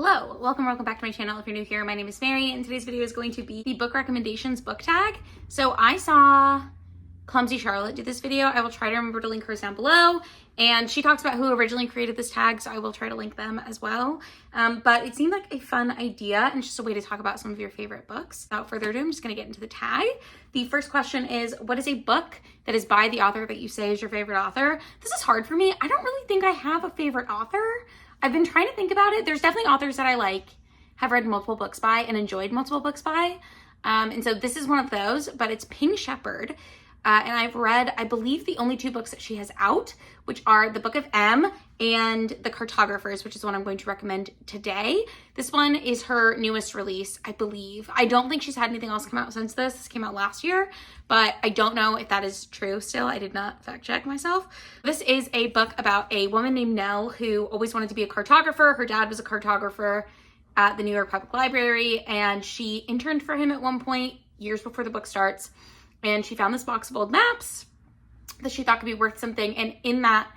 Hello, welcome back to my channel. If you're new here, my name is Mary, and today's video is going to be the book recommendations book tag. So I saw Clumsy Charlotte do this video. I will try to remember to link hers down below, and she talks about who originally created this tag, so I will try to link them as well. But it seemed like a fun idea and just a way to talk about some of your favorite books. Without further ado, I'm just going to get into the tag. The first question is, what is a book that is by the author that you say is your favorite author? This is hard for me. I don't really think I have a favorite author. I've been trying to think about it. There's definitely authors that I have read multiple books by and enjoyed multiple books by. And so this is one of those, but it's Pink Shepherd. And I've read, I believe, the only two books that she has out, which are The Book of M and The Cartographers, which is one I'm going to recommend today. This one is her newest release, I believe. I don't think she's had anything else come out since this. This came out last year, but I don't know if that is true still. I did not fact check myself. This is a book about a woman named Nell who always wanted to be a cartographer. Her dad was a cartographer at the New York Public Library, and she interned for him at one point, years before the book starts. And she found this box of old maps that she thought could be worth something. And in that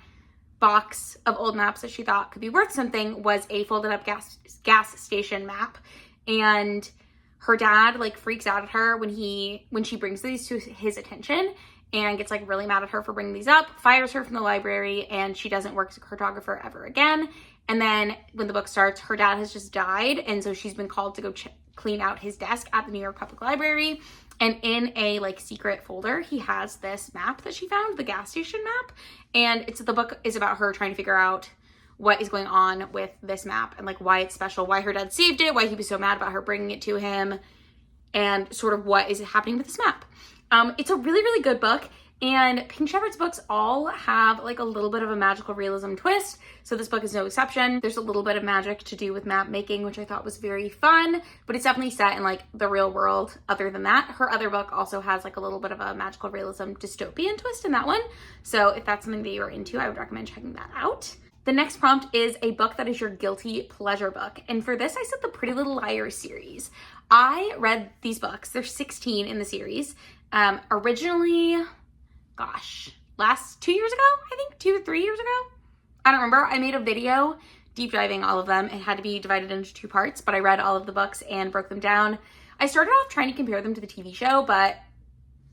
box of old maps that she thought could be worth something was a folded up gas station map. And her dad freaks out at her when she brings these to his attention and gets really mad at her for bringing these up, fires her from the library, and she doesn't work as a cartographer ever again. And then when the book starts, her dad has just died. And so she's been called to go clean out his desk at the New York Public Library. And in a secret folder, he has this map that she found, the gas station map. And the book is about her trying to figure out what is going on with this map and why it's special, why her dad saved it, why he was so mad about her bringing it to him, and sort of what is happening with this map. It's a really, really good book. And Pink Shepherd's books all have a little bit of a magical realism twist. So this book is no exception. There's a little bit of magic to do with map making, which I thought was very fun, but it's definitely set in the real world. Other than that, her other book also has a little bit of a magical realism dystopian twist in that one. So if that's something that you're into, I would recommend checking that out. The next prompt is a book that is your guilty pleasure book. And for this, I said the Pretty Little Liars series. I read these books. There's 16 in the series. Originally, last 2 years ago, I think 2 or 3 years ago. I don't remember. I made a video deep diving all of them. It had to be divided into 2 parts, but I read all of the books and broke them down. I started off trying to compare them to the TV show, but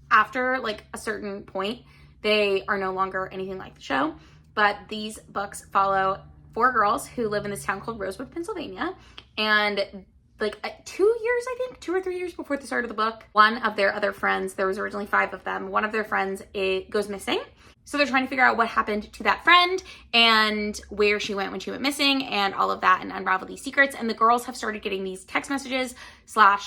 after a certain point, they are no longer anything like the show. But these books follow 4 girls who live in this town called Rosewood, Pennsylvania. And 2 years, I think, 2 or 3 years before the start of the book, one of their other friends, there was originally 5 of them, one of their friends goes missing. So they're trying to figure out what happened to that friend and where she went when she went missing and all of that, and unravel these secrets. And the girls have started getting these text messages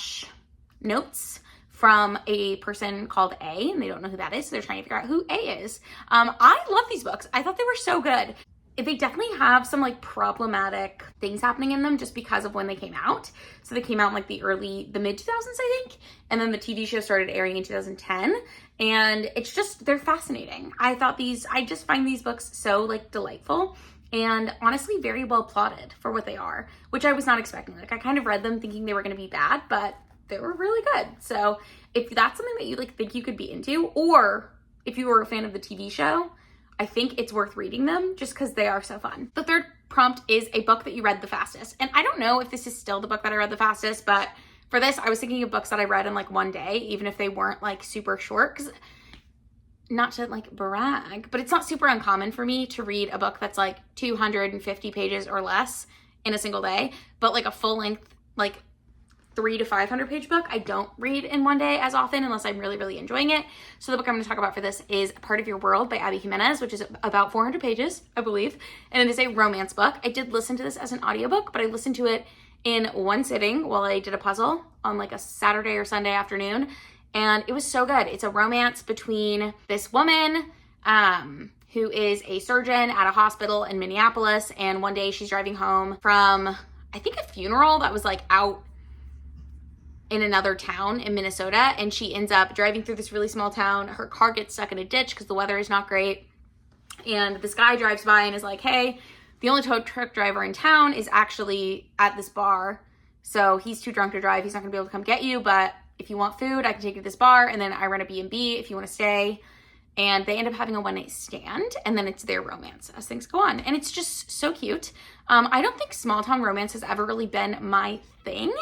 / notes from a person called A, and they don't know who that is, so they're trying to figure out who A is. I love these books. I thought they were so good. They definitely have some problematic things happening in them just because of when they came out. So they came out in the mid 2000s, I think. And then the TV show started airing in 2010. And it's just, they're fascinating. I just find these books so delightful and honestly very well plotted for what they are, which I was not expecting. I kind of read them thinking they were going to be bad, but they were really good. So if that's something that you think you could be into, or if you were a fan of the TV show, I think it's worth reading them just because they are so fun. The third prompt is a book that you read the fastest. And I don't know if this is still the book that I read the fastest, but for this, I was thinking of books that I read in one day, even if they weren't super short, because not to brag, but it's not super uncommon for me to read a book that's 250 pages or less in a single day, but a full length, 300 to 500 page book, I don't read in one day as often unless I'm really, really enjoying it. So the book I'm going to talk about for this is Part of Your World by Abby Jimenez, which is about 400 pages, I believe. And it is a romance book. I did listen to this as an audiobook, but I listened to it in one sitting while I did a puzzle on a Saturday or Sunday afternoon. And it was so good. It's a romance between this woman, who is a surgeon at a hospital in Minneapolis. And one day she's driving home from, I think, a funeral that was out in another town in Minnesota, and she ends up driving through this really small town. Her car gets stuck in a ditch because the weather is not great, and this guy drives by and is like, hey, the only tow truck driver in town is actually at this bar, so he's too drunk to drive, he's not gonna be able to come get you, but if you want food, I can take you to this bar, and then I rent a B&B if you want to stay. and they end up having a one-night stand, and then it's their romance as things go on. And it's just so cute. I don't think small town romance has ever really been my thing,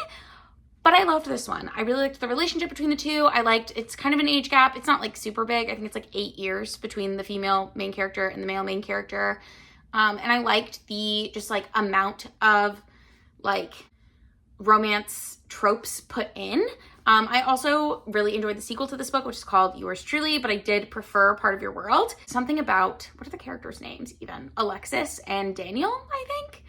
but I loved this one. I really liked the relationship between the two. It's kind of an age gap. It's not like super big. I think it's like 8 years between the female main character and the male main character. And I liked the just like amount of like romance tropes put in. I also really enjoyed the sequel to this book, which is called Yours Truly, but I did prefer Part of Your World. Something about, what are the characters' names even? Alexis and Daniel, I think,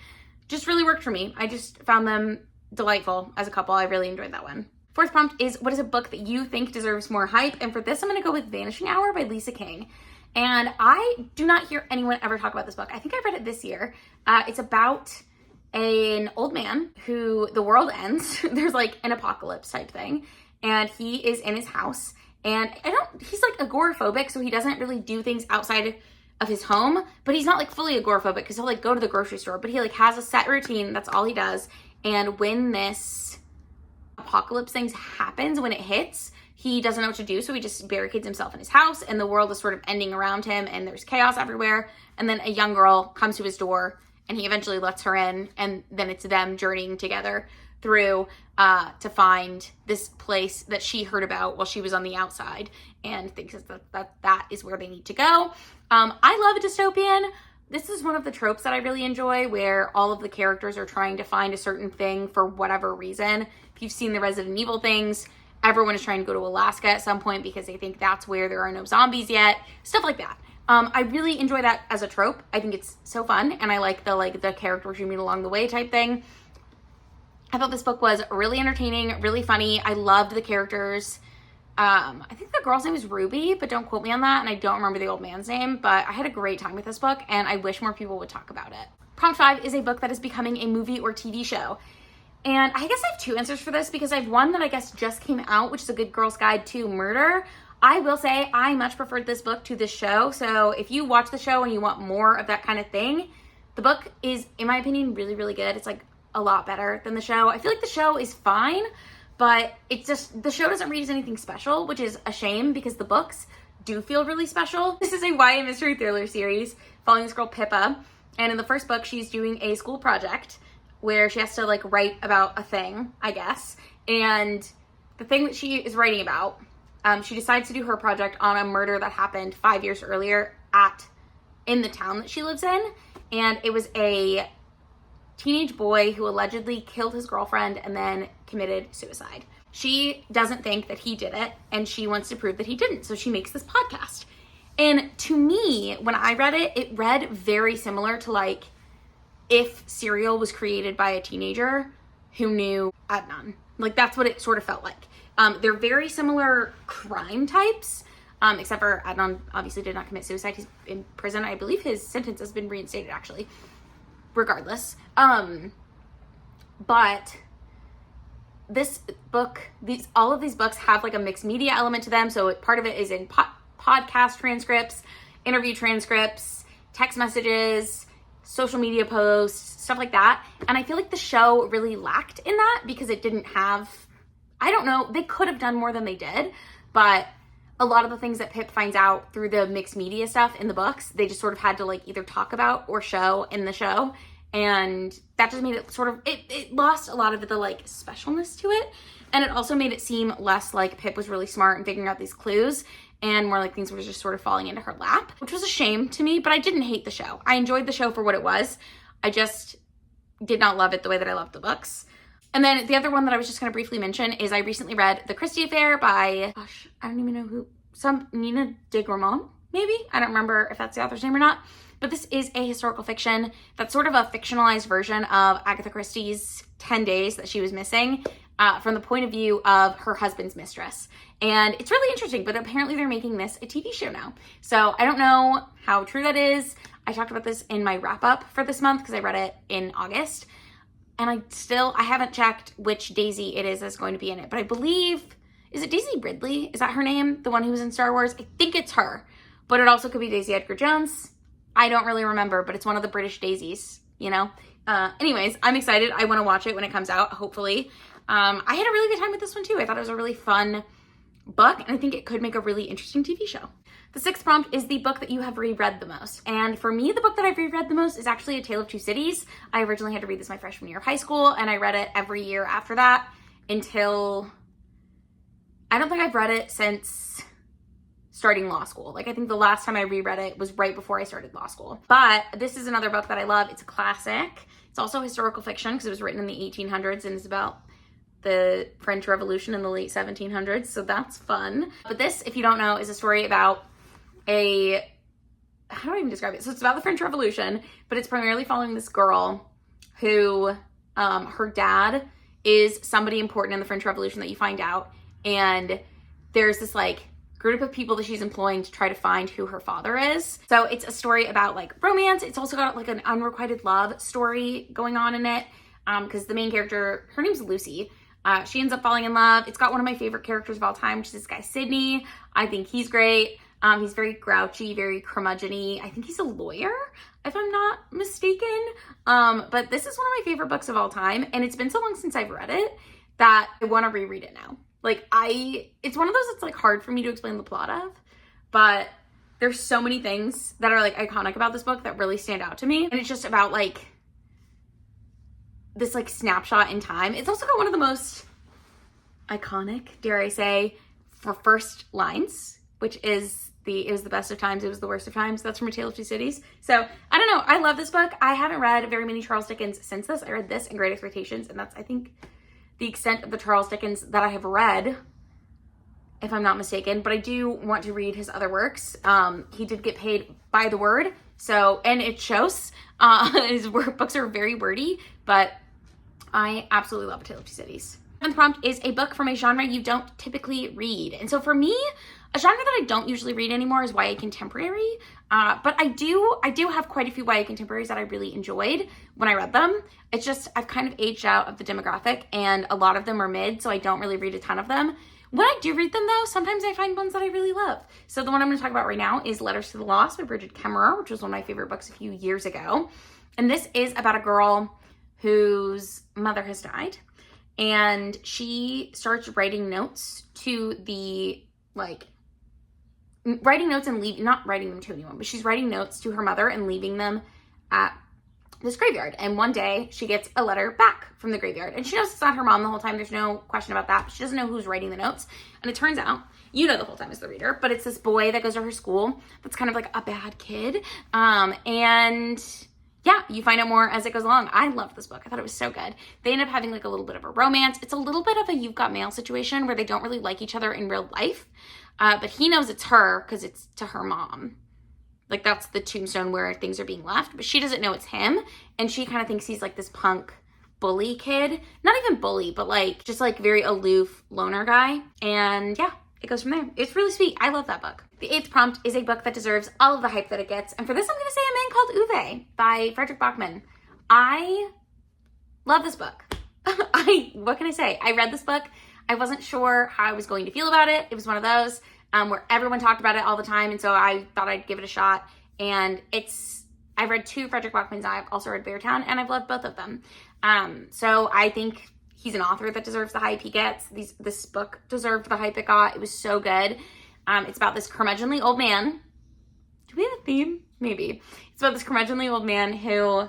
just really worked for me. I just found them delightful as a couple. I really enjoyed that one. Fourth prompt is, what is a book that you think deserves more hype? And for this, I'm going to go with Vanishing Hour by Lisa King. And I do not hear anyone ever talk about this book. I think I read it this year. It's about an old man who the world ends. There's like an apocalypse type thing, and he is in his house, and he's like agoraphobic, so he doesn't really do things outside of his home, but he's not like fully agoraphobic because he'll like go to the grocery store, but he like has a set routine. That's all he does. And when this apocalypse thing happens, when it hits, he doesn't know what to do, so he just barricades himself in his house, and the world is sort of ending around him, and there's chaos everywhere. And then a young girl comes to his door, and he eventually lets her in, and then it's them journeying together through to find this place that she heard about while she was on the outside, and thinks that is where they need to go. I love a dystopian. This is one of the tropes that I really enjoy, where all of the characters are trying to find a certain thing for whatever reason. If you've seen the Resident Evil things, everyone is trying to go to Alaska at some point because they think that's where there are no zombies yet. Stuff like that. I really enjoy that as a trope. I think it's so fun, and I like the characters you meet along the way type thing. I thought this book was really entertaining, really funny. I loved the characters. I think the girl's name is Ruby, but don't quote me on that, and I don't remember the old man's name, but I had a great time with this book, and I wish more people would talk about it. Prompt 5 is a book that is becoming a movie or TV show. And I guess I have two answers for this, because I have one that I guess just came out, which is A Good Girl's Guide to Murder. I will say I much preferred this book to this show. So if you watch the show and you want more of that kind of thing, the book is, in my opinion, really, really good. It's like a lot better than the show. I feel like the show is fine, but it's just, the show doesn't read as anything special, which is a shame because the books do feel really special. This is a YA mystery thriller series following this girl Pippa. And in the first book, she's doing a school project where she has to like write about a thing, I guess. And the thing that she is writing about, she decides to do her project on a murder that happened 5 years earlier in the town that she lives in. And it was a teenage boy who allegedly killed his girlfriend and then committed suicide. She doesn't think that he did it, and she wants to prove that he didn't. So she makes this podcast. And to me, when I read it, it read very similar to like if Serial was created by a teenager who knew Adnan. Like that's what it sort of felt like. They're very similar crime types, except for Adnan obviously did not commit suicide. He's in prison. I believe his sentence has been reinstated, actually. Regardless. But this book, all of these books have like a mixed media element to them. So part of it is in podcast transcripts, interview transcripts, text messages, social media posts, stuff like that. And I feel like the show really lacked in that because it didn't have, I don't know, they could have done more than they did, but a lot of the things that Pip finds out through the mixed media stuff in the books, they just sort of had to like either talk about or show in the show. And that just made it sort of, it lost a lot of the like specialness to it. And it also made it seem less like Pip was really smart in figuring out these clues and more like things were just sort of falling into her lap, which was a shame to me, but I didn't hate the show. I enjoyed the show for what it was. I just did not love it the way that I loved the books. And then the other one that I was just going to briefly mention is I recently read The Christy Affair by, gosh, I don't even know who, some Nina de Gramont, maybe? I don't remember if that's the author's name or not. But this is a historical fiction that's sort of a fictionalized version of Agatha Christie's 10 Days that she was missing from the point of view of her husband's mistress. And it's really interesting, but apparently they're making this a TV show now. So I don't know how true that is. I talked about this in my wrap up for this month because I read it in August. And I haven't checked which Daisy it is that's going to be in it. But I believe, is it Daisy Ridley? Is that her name? The one who was in Star Wars? I think it's her. But it also could be Daisy Edgar Jones. I don't really remember, but it's one of the British daisies, you know? Anyways, I'm excited. I want to watch it when it comes out, hopefully. I had a really good time with this one too. I thought it was a really fun book, and I think it could make a really interesting TV show. The sixth prompt is the book that you have reread the most. And for me, the book that I've reread the most is actually A Tale of Two Cities. I originally had to read this my freshman year of high school, and I read it every year after that until, I don't think I've read it since starting law school. Like, I think the last time I reread it was right before I started law school. But this is another book that I love. It's a classic. It's also historical fiction because it was written in the 1800s and it's about the French Revolution in the late 1700s. So that's fun. But this, if you don't know, is a story about how do I even describe it? So it's about the French Revolution, but it's primarily following this girl who, her dad is somebody important in the French Revolution that you find out. And there's this like group of people that she's employing to try to find who her father is. So it's a story about like romance. It's also got like an unrequited love story going on in it. Because the main character, her name's Lucy. She ends up falling in love. It's got one of my favorite characters of all time, which is this guy, Sydney. I think he's great. He's very grouchy, very curmudgeon-y. I think he's a lawyer, if I'm not mistaken. But this is one of my favorite books of all time. And it's been so long since I've read it that I want to reread it now. Like, it's one of those that's like hard for me to explain the plot of, but there's so many things that are like iconic about this book that really stand out to me. And it's just about like this like snapshot in time. It's also got one of the most iconic, dare I say, for first lines, which is it was the best of times, it was the worst of times. That's from A Tale of Two Cities. So I don't know. I love this book. I haven't read very many Charles Dickens since this. I read this and Great Expectations, and that's, I think, the extent of the Charles Dickens that I have read, if I'm not mistaken. But I do want to read his other works. He did get paid by the word, so, and it shows. His books are very wordy, but I absolutely love A Tale of Two Cities. The prompt is a book from a genre you don't typically read. And so for me, a genre that I don't usually read anymore is YA contemporary. But I do have quite a few YA contemporaries that I really enjoyed when I read them. It's just, I've kind of aged out of the demographic and a lot of them are mid, so I don't really read a ton of them. When I do read them though, sometimes I find ones that I really love. So the one I'm gonna talk about right now is Letters to the Lost by Bridget Kemmerer, which was one of my favorite books a few years ago. And this is about a girl whose mother has died. And she starts writing notes to the, like, writing notes and not writing them to anyone, but she's writing notes to her mother and leaving them at this graveyard. And one day she gets a letter back from the graveyard. And she knows it's not her mom the whole time. There's no question about that. But she doesn't know who's writing the notes. And it turns out, you know the whole time as the reader, but it's this boy that goes to her school that's kind of like a bad kid. And yeah, you find out more as it goes along. I loved this book. I thought it was so good. They end up having like a little bit of a romance. It's a little bit of a You've Got Mail situation where they don't really like each other in real life. But he knows it's her because it's to her mom. Like, that's the tombstone where things are being left. But she doesn't know it's him. And she kind of thinks he's like this punk bully kid. Not even bully, but like just like very aloof loner guy. And yeah, it goes from there. It's really sweet. I love that book. The eighth prompt is a book that deserves all of the hype that it gets. And for this, I'm going to say A Man Called Uwe by Frederick Bachman. I love this book. What can I say? I read this book. I wasn't sure how I was going to feel about it. It was one of those where everyone talked about it all the time. And so I thought I'd give it a shot. And I've read two Frederick Bachmans. I've also read Beartown, and I've loved both of them. So I think he's an author that deserves the hype he gets. This book deserved the hype it got. It was so good. It's about this curmudgeonly old man. Do we have a theme? Maybe. It's about this curmudgeonly old man who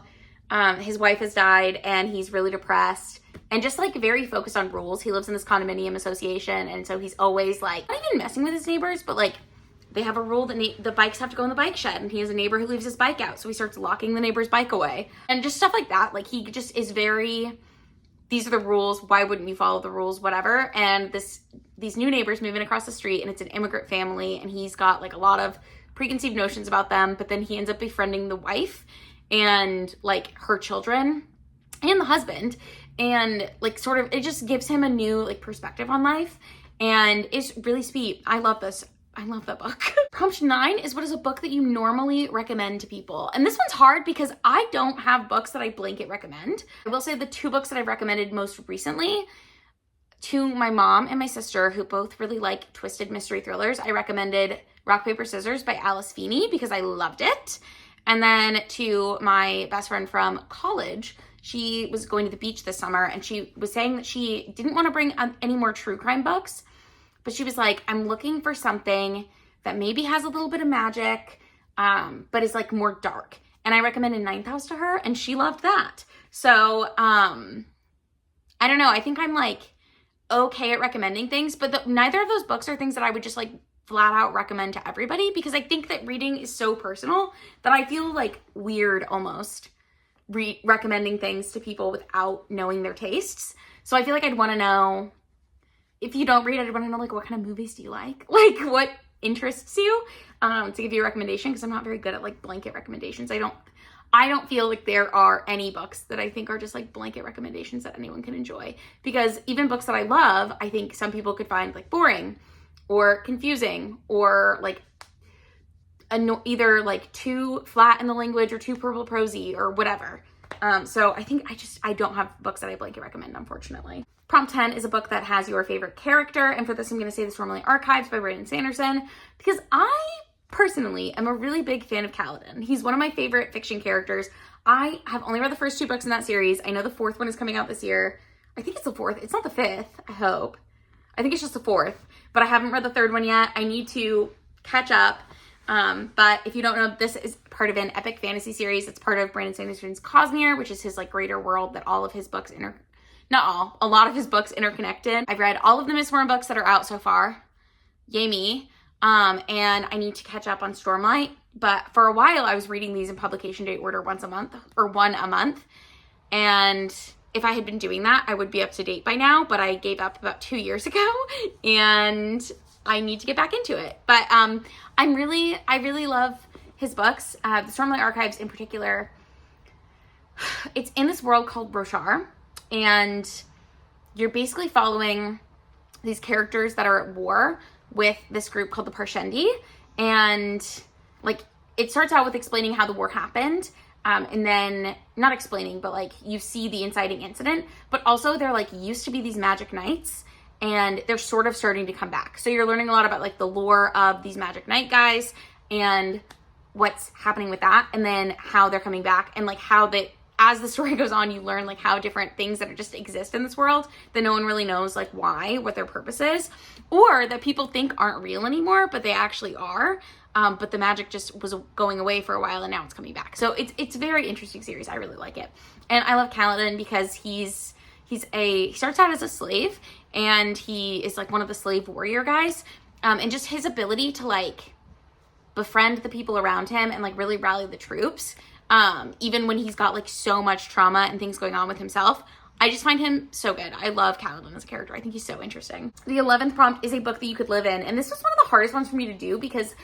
his wife has died and he's really depressed and just like very focused on rules. He lives in this condominium association, and so he's always like not even messing with his neighbors, but like they have a rule that the bikes have to go in the bike shed, and he has a neighbor who leaves his bike out, so he starts locking the neighbor's bike away and just stuff like that. Like, he just is very, these are the rules, why wouldn't you follow the rules, whatever. And these new neighbors moving across the street, and it's an immigrant family, and he's got like a lot of preconceived notions about them, but then he ends up befriending the wife and like her children and the husband, and like sort of it just gives him a new like perspective on life, and it's really sweet. I love this. I love that book. Prompt 9 is what is a book that you normally recommend to people? And this one's hard because I don't have books that I blanket recommend. I will say the two books that I've recommended most recently to my mom and my sister, who both really like twisted mystery thrillers, I recommended Rock, Paper, Scissors by Alice Feeney because I loved it. And then to my best friend from college, she was going to the beach this summer, and she was saying that she didn't want to bring any more true crime books, but she was like, I'm looking for something that maybe has a little bit of magic, but is like more dark. And I recommended Ninth House to her, and she loved that. So, I don't know. I think I'm like okay at recommending things, but neither of those books are things that I would just like flat out recommend to everybody, because I think that reading is so personal that I feel like weird almost recommending things to people without knowing their tastes. So I feel like I'd want to know, if you don't read, I'd want to know like what kind of movies do you like? Like what interests you, to give you a recommendation, because I'm not very good at like blanket recommendations. I don't feel like there are any books that I think are just like blanket recommendations that anyone can enjoy, because even books that I love, I think some people could find like boring or confusing or like either like too flat in the language or too purple prosy or whatever. So I think I don't have books that I blanket recommend, unfortunately. Prompt 10 is a book that has your favorite character. And for this, I'm going to say The Stormlight Archives by Brandon Sanderson, because I personally am a really big fan of Kaladin. He's one of my favorite fiction characters. I have only read the first 2 books in that series. I know the 4th one is coming out this year. I think it's the 4th. It's not the 5th, I hope. I think it's just the 4th, but I haven't read the 3rd one yet. I need to catch up. But if you don't know, this is part of an epic fantasy series. It's part of Brandon Sanderson's Cosmere, which is his like greater world that all of his books a lot of his books interconnected. I've read all of the Miss Worm books that are out so far. Yay me. And I need to catch up on Stormlight. But for a while, I was reading these in publication date order one a month. And if I had been doing that, I would be up to date by now, but I gave up about 2 years ago and I need to get back into it. But I really love his books. The Stormlight Archives in particular, it's in this world called Roshar, and you're basically following these characters that are at war with this group called the Parshendi. And like, it starts out with explaining how the war happened. And then not explaining, but like you see the inciting incident, but also they're like used to be these magic knights, and they're sort of starting to come back. So you're learning a lot about like the lore of these magic knight guys and what's happening with that, and then how they're coming back, and like how as the story goes on, you learn like how different things that just exist in this world that no one really knows like why, what their purpose is, or that people think aren't real anymore, but they actually are. But the magic just was going away for a while, and now it's coming back. So it's a very interesting series. I really like it. And I love Kaladin because he starts out as a slave, and he is like one of the slave warrior guys. And just his ability to like befriend the people around him and like really rally the troops, even when he's got like so much trauma and things going on with himself. I just find him so good. I love Kaladin as a character. I think he's so interesting. The 11th prompt is a book that you could live in. And this was one of the hardest ones for me to do, because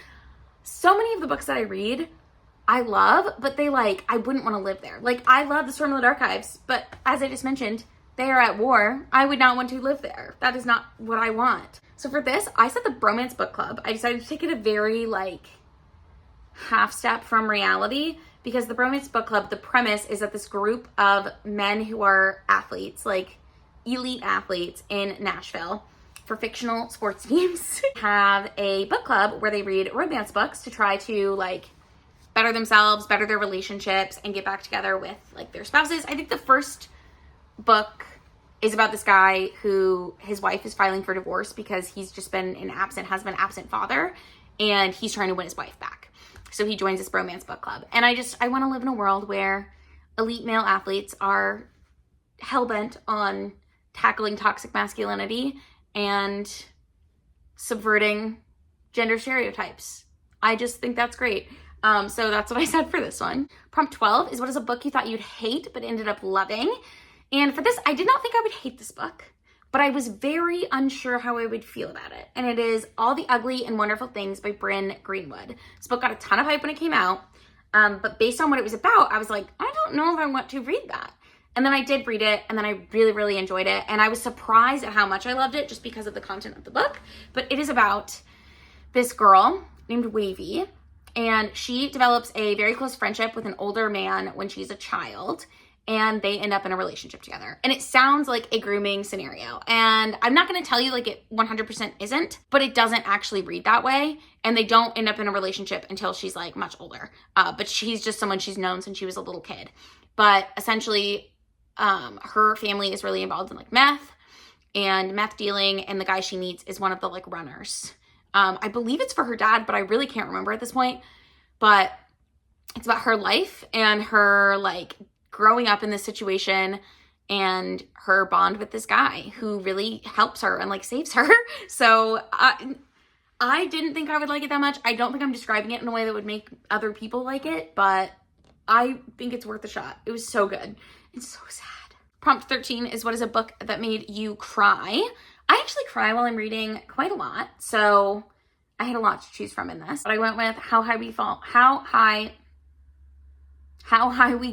so many of the books that I read, I love, but I wouldn't want to live there. Like, I love the Stormlight Archives, but as I just mentioned, they are at war. I would not want to live there. That is not what I want. So for this, I set the Bromance Book Club. I decided to take it a very, like, half step from reality, because the Bromance Book Club, the premise is that this group of men who are athletes, like elite athletes in Nashville, for fictional sports teams, have a book club where they read romance books to try to like better themselves, better their relationships, and get back together with like their spouses. I think the first book is about this guy who his wife is filing for divorce because he's just been an absent father, and he's trying to win his wife back. So he joins this bromance book club. And I want to live in a world where elite male athletes are hell-bent on tackling toxic masculinity and subverting gender stereotypes. I just think that's great. So that's what I said for this one. Prompt 12 is, what is a book you thought you'd hate but ended up loving? And for this, I did not think I would hate this book, but I was very unsure how I would feel about it. And it is All the Ugly and Wonderful Things by Bryn Greenwood. This book got a ton of hype when it came out, but based on what it was about, I was like, I don't know if I want to read that. And then I did read it, and then I really, really enjoyed it. And I was surprised at how much I loved it just because of the content of the book. But it is about this girl named Wavy, and she develops a very close friendship with an older man when she's a child, and they end up in a relationship together. And it sounds like a grooming scenario. And I'm not going to tell you like it 100% isn't, but it doesn't actually read that way. And they don't end up in a relationship until she's like much older. But she's just someone she's known since she was a little kid. But essentially, her family is really involved in like meth and meth dealing. And the guy she meets is one of the like runners I believe it's for her dad, but I really can't remember at this point. But it's about her life and her like growing up in this situation and her bond with this guy who really helps her and like saves her. So I didn't think I would like it that much. I don't think I'm describing it in a way that would make other people like it, but I think it's worth a shot. It was so good. It's so sad. Prompt 13 is, what is a book that made you cry? I actually cry while I'm reading quite a lot, so I had a lot to choose from in this. But I went with How High We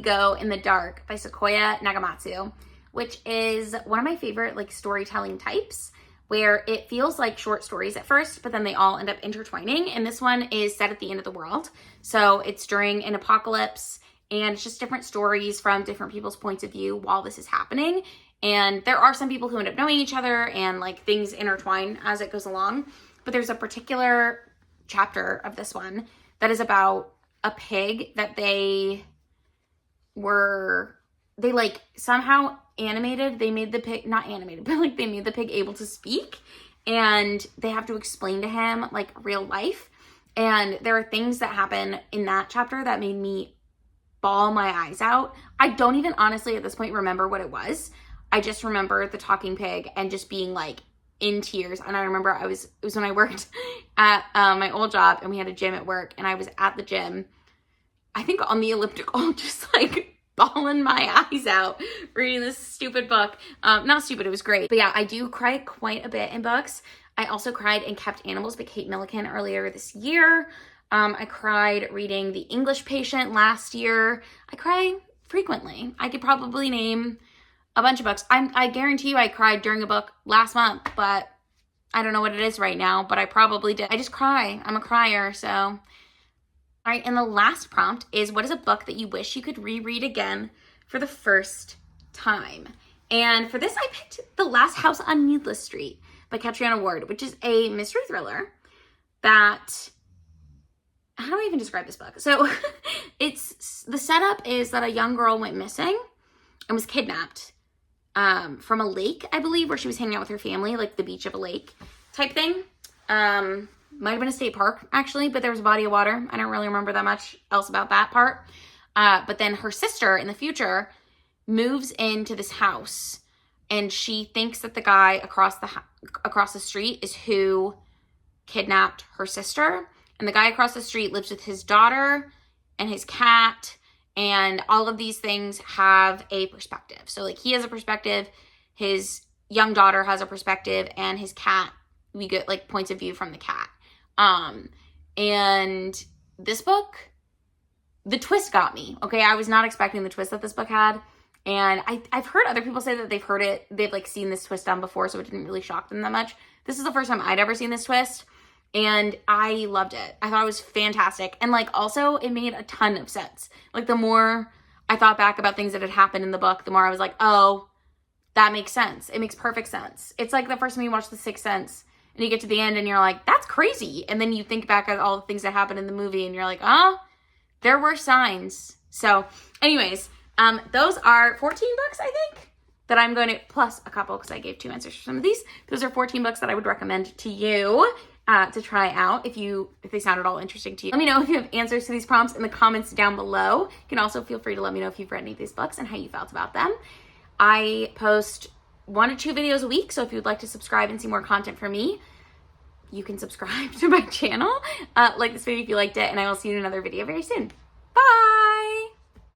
Go in the Dark by Sequoia Nagamatsu, which is one of my favorite like storytelling types, where it feels like short stories at first, but then they all end up intertwining. And this one is set at the end of the world. So it's during an apocalypse, and it's just different stories from different people's points of view while this is happening. And there are some people who end up knowing each other and like things intertwine as it goes along. But there's a particular chapter of this one that is about a pig that they like somehow animated. They made the pig, not animated, but like they made the pig able to speak, and they have to explain to him like real life. And there are things that happen in that chapter that made me bawl my eyes out. I don't even honestly at this point remember what it was. I just remember the talking pig and just being like in tears. And I remember it was when I worked at my old job, and we had a gym at work, and I was at the gym, I think on the elliptical, just like bawling my eyes out reading this stupid book. Not stupid, it was great. But yeah, I do cry quite a bit in books. I also cried in Kept Animals by Kate Milliken earlier this year. I cried reading The English Patient last year. I cry frequently. I could probably name a bunch of books. I guarantee you I cried during a book last month, but I don't know what it is right now, but I probably did. I just cry. I'm a crier, so. All right, and the last prompt is, what is a book that you wish you could reread again for the first time? And for this, I picked The Last House on Needless Street by Catriona Ward, which is a mystery thriller that, how do I even describe this book? So the setup is that a young girl went missing and was kidnapped from a lake, I believe, where she was hanging out with her family, like the beach of a lake type thing. Might have been a state park, actually, but there was a body of water. I don't really remember that much else about that part. But then her sister in the future moves into this house, and she thinks that the guy across the street is who kidnapped her sister. And the guy across the street lives with his daughter and his cat, and all of these things have a perspective. So like he has a perspective, his young daughter has a perspective, and his cat, we get like points of view from the cat. And this book, the twist got me. Okay, I was not expecting the twist that this book had. And I've heard other people say that they've like seen this twist done before, so it didn't really shock them that much. This is the first time I'd ever seen this twist, and I loved it. I thought it was fantastic. And like also it made a ton of sense. Like the more I thought back about things that had happened in the book, the more I was like, oh, that makes sense. It makes perfect sense. It's like the first time you watch The Sixth Sense and you get to the end and you're like, that's crazy. And then you think back at all the things that happened in the movie and you're like, oh, there were signs. So anyways, those are 14 books, I think, that I'm going to, plus a couple because I gave 2 answers for some of these. Those are 14 books that I would recommend to you to try out if they sound at all interesting to you. Let me know if you have answers to these prompts in the comments down below. You can also feel free to let me know if you've read any of these books and how you felt about them. I post 1 to 2 videos a week, so if you'd like to subscribe and see more content from me, you can subscribe to my channel. Like this video if you liked it, and I will see you in another video very soon. Bye!